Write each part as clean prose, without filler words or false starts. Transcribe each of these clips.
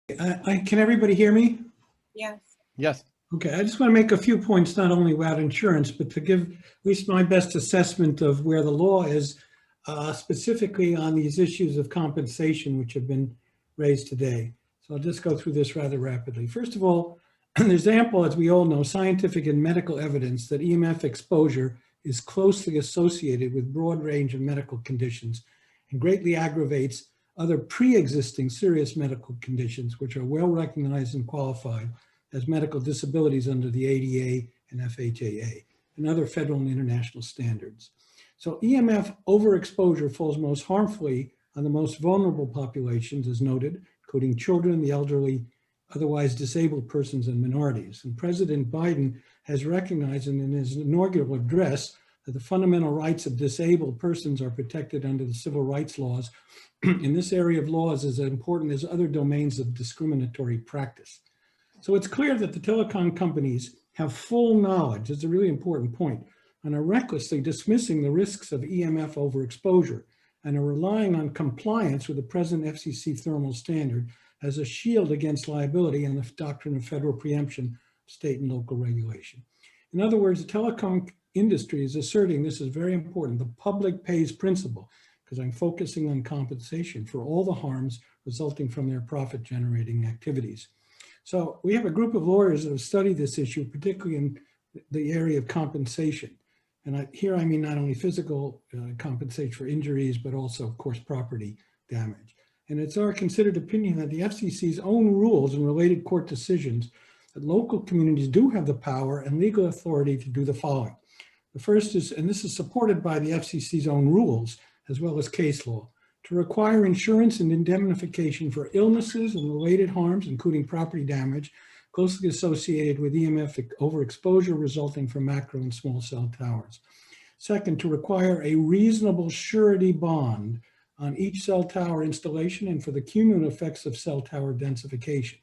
Can everybody hear me? Yes. Yes. Okay, I just want to make a few points, not only about insurance, but to give at least my best assessment of where the law is, specifically on these issues of compensation, which have been raised today. So I'll just go through this rather rapidly. First of all, there's ample, as we all know, scientific and medical evidence that EMF exposure is closely associated with broad range of medical conditions and greatly aggravates other pre-existing serious medical conditions, which are well recognized and qualified as medical disabilities under the ADA and FHAA and other federal and international standards. So EMF overexposure falls most harmfully on the most vulnerable populations, as noted, including children, the elderly, otherwise disabled persons, and minorities. And President Biden has recognized in his inaugural address that the fundamental rights of disabled persons are protected under the civil rights laws. In this area of laws is as important as other domains of discriminatory practice. So it's clear that the telecom companies have full knowledge, it's a really important point, and are recklessly dismissing the risks of EMF overexposure and are relying on compliance with the present FCC thermal standard as a shield against liability and the doctrine of federal preemption of state and local regulation. In other words, the telecom industry is asserting, this is very important, the public pays principle, because I'm focusing on compensation for all the harms resulting from their profit generating activities. So we have a group of lawyers that have studied this issue, particularly in the area of compensation. And here I mean not only physical compensation for injuries, but also, of course, property damage. And it's our considered opinion that the FCC's own rules and related court decisions that local communities do have the power and legal authority to do the following. The first is, and this is supported by the FCC's own rules, as well as case law, to require insurance and indemnification for illnesses and related harms, including property damage, closely associated with EMF overexposure resulting from macro and small cell towers. Second, to require a reasonable surety bond on each cell tower installation and for the cumulative effects of cell tower densification.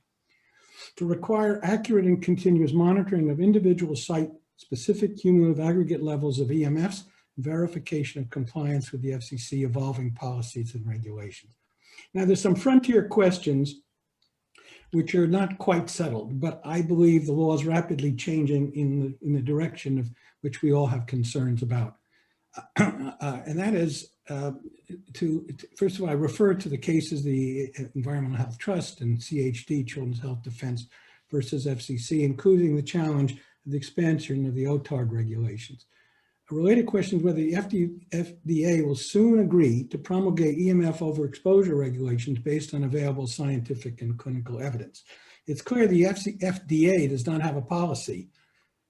To require accurate and continuous monitoring of individual site-specific cumulative aggregate levels of EMFs, verification of compliance with the FCC evolving policies and regulations. Now, there's some frontier questions which are not quite settled, but I believe the law is rapidly changing in the direction of which we all have concerns about. And that is first of all, I refer to the cases, the Environmental Health Trust and CHD, Children's Health Defense versus FCC, including the challenge of the expansion of the OTARD regulations. A related question is whether the FDA will soon agree to promulgate EMF overexposure regulations based on available scientific and clinical evidence. It's clear the FDA does not have a policy.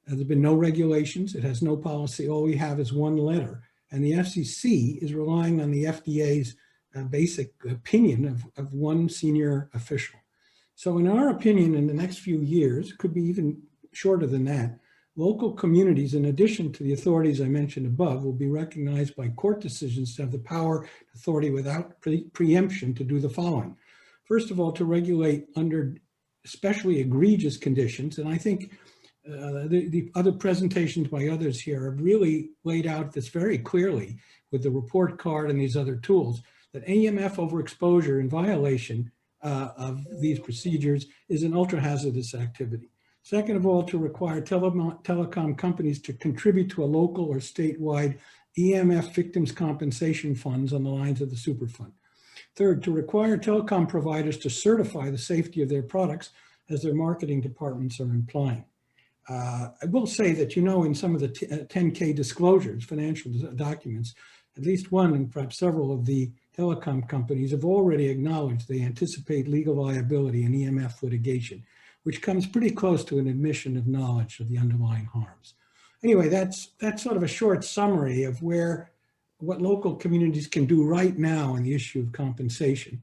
There's been no regulations. It has no policy. All we have is one letter. And the FCC is relying on the FDA's basic opinion of one senior official. So in our opinion, in the next few years, could be even shorter than that, local communities, in addition to the authorities I mentioned above, will be recognized by court decisions to have the power, authority without preemption to do the following. First of all, to regulate under especially egregious conditions. And I think the other presentations by others here have really laid out this very clearly with the report card and these other tools, that EMF overexposure in violation of these procedures is an ultra hazardous activity. Second of all, to require telecom companies to contribute to a local or statewide EMF victims compensation funds on the lines of the Superfund. Third, to require telecom providers to certify the safety of their products as their marketing departments are implying. I will say that, you know, in some of the 10K disclosures, financial documents, at least one and perhaps several of the telecom companies have already acknowledged they anticipate legal liability in EMF litigation, which comes pretty close to an admission of knowledge of the underlying harms. Anyway, that's sort of a short summary of what local communities can do right now on the issue of compensation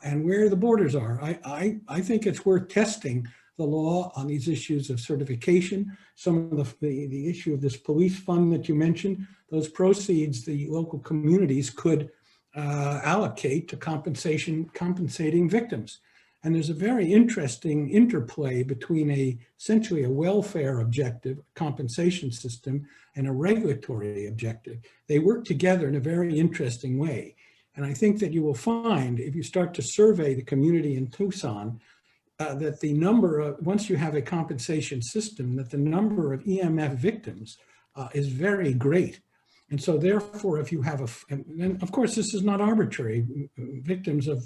and where the borders are. I think it's worth testing the law on these issues of certification. Some of the issue of this police fund that you mentioned, those proceeds the local communities could allocate to compensating victims. And there's a very interesting interplay between essentially a welfare objective, compensation system, and a regulatory objective. They work together in a very interesting way. And I think that you will find, if you start to survey the community in Tucson, that the number of, once you have a compensation system, that the number of EMF victims is very great. And so therefore, if you have and of course, this is not arbitrary. Victims of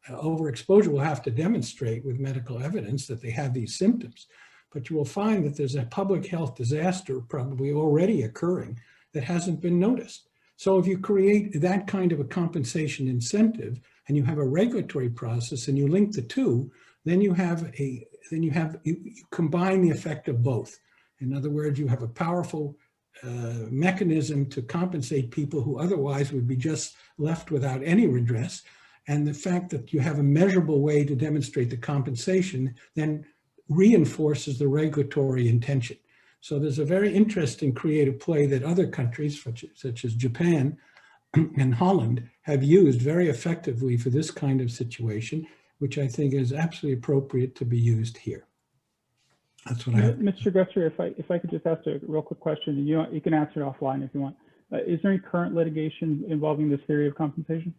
overexposure will have to demonstrate with medical evidence that they have these symptoms. But you will find that there's a public health disaster probably already occurring that hasn't been noticed. So if you create that kind of a compensation incentive and you have a regulatory process and you link the two, then you combine the effect of both. In other words, you have a powerful mechanism to compensate people who otherwise would be just left without any redress. And the fact that you have a measurable way to demonstrate the compensation then reinforces the regulatory intention. So there's a very interesting creative play that other countries, such as Japan and Holland, have used very effectively for this kind of situation, which I think is absolutely appropriate to be used here. That's what I have. Mr. Gresser, if I could just ask a real quick question, and you can answer it offline if you want. Is there any current litigation involving this theory of compensation?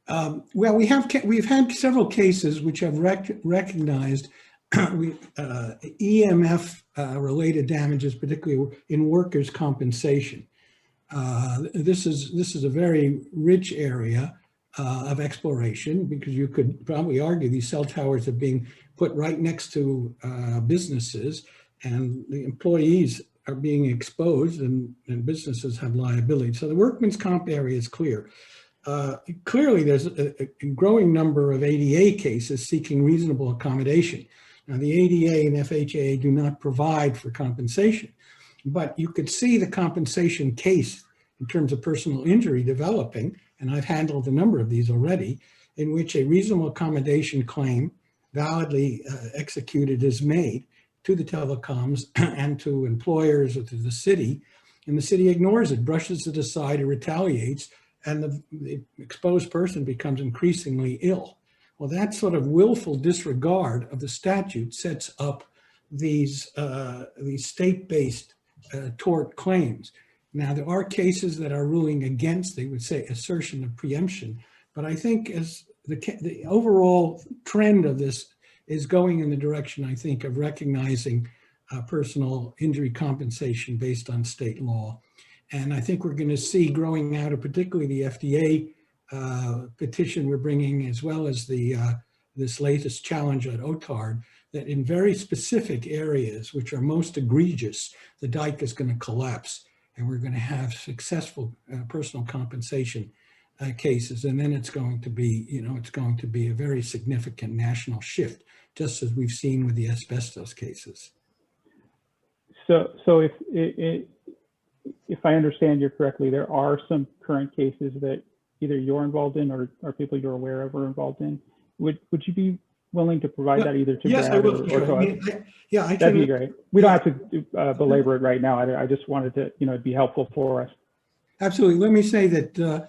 Well, we've had several cases which have recognized EMF related damages, particularly in workers' compensation. This is a very rich area of exploration, because you could probably argue these cell towers are being put right next to businesses, and the employees are being exposed, and businesses have liability. So the workman's comp area is clear. Clearly, there's a growing number of ADA cases seeking reasonable accommodation. Now, the ADA and FHA do not provide for compensation, but you could see the compensation case in terms of personal injury developing, and I've handled a number of these already, in which a reasonable accommodation claim validly executed is made to the telecoms and to employers or to the city, and the city ignores it, brushes it aside, or retaliates, and the exposed person becomes increasingly ill. Well, that sort of willful disregard of the statute sets up these state-based tort claims. Now, there are cases that are ruling against, they would say, assertion of preemption, but I think as the overall trend of this is going in the direction, I think, of recognizing personal injury compensation based on state law. And I think we're going to see growing out of particularly the FDA petition we're bringing, as well as this latest challenge at OTARD, that in very specific areas, which are most egregious, the dike is going to collapse, and we're going to have successful personal compensation cases. And then it's going to be, it's going to be a very significant national shift, just as we've seen with the asbestos cases. So if I understand you correctly, there are some current cases that either you're involved in or people you're aware of are involved in. Would you be willing to provide that either to yes, Brad I will, or sure. to us? Yeah, I can. That'd be great. We don't have to belabor it right now. I just wanted to, it'd be helpful for us. Absolutely. Let me say that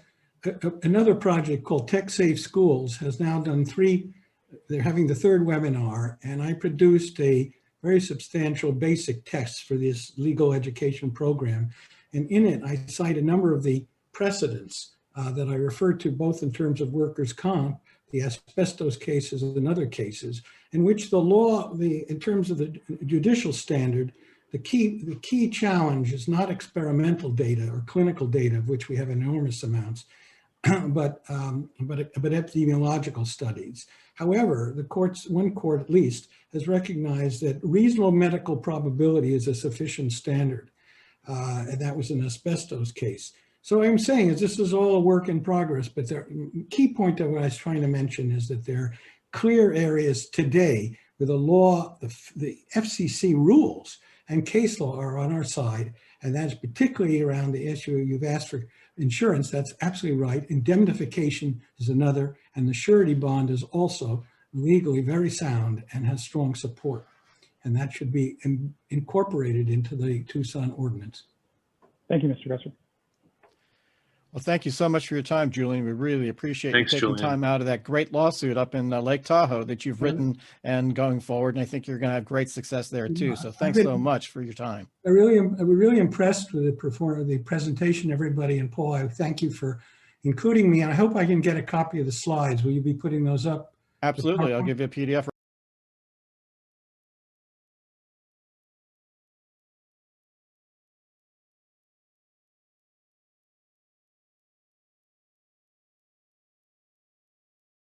another project called Tech Safe Schools has now done they're having the third webinar, and I produced a very substantial basic test for this legal education program. And in it, I cite a number of the precedents that I referred to, both in terms of workers' comp, the asbestos cases and other cases, in which the law, in terms of the judicial standard, the key challenge is not experimental data or clinical data, of which we have enormous amounts, but epidemiological studies. However, one court at least, has recognized that reasonable medical probability is a sufficient standard. And that was an asbestos case. So what I'm saying is this is all a work in progress, but the key point of what I was trying to mention is that there are clear areas today where the law, the FCC rules and case law are on our side, and that's particularly around the issue you've asked for insurance. That's absolutely right. Indemnification is another, and the surety bond is also legally very sound and has strong support. And that should be incorporated into the Tucson ordinance. Thank you, Mr. Gresser. Well, thank you so much for your time, Julian. We really appreciate you taking Julian. time out of that great lawsuit up in Lake Tahoe that you've written and going forward. And I think you're going to have great success there too. So thanks so much for your time. I was really impressed with the presentation, everybody. And Paul, I thank you for including me. And I hope I can get a copy of the slides. Will you be putting those up? Absolutely. I'll give you a PDF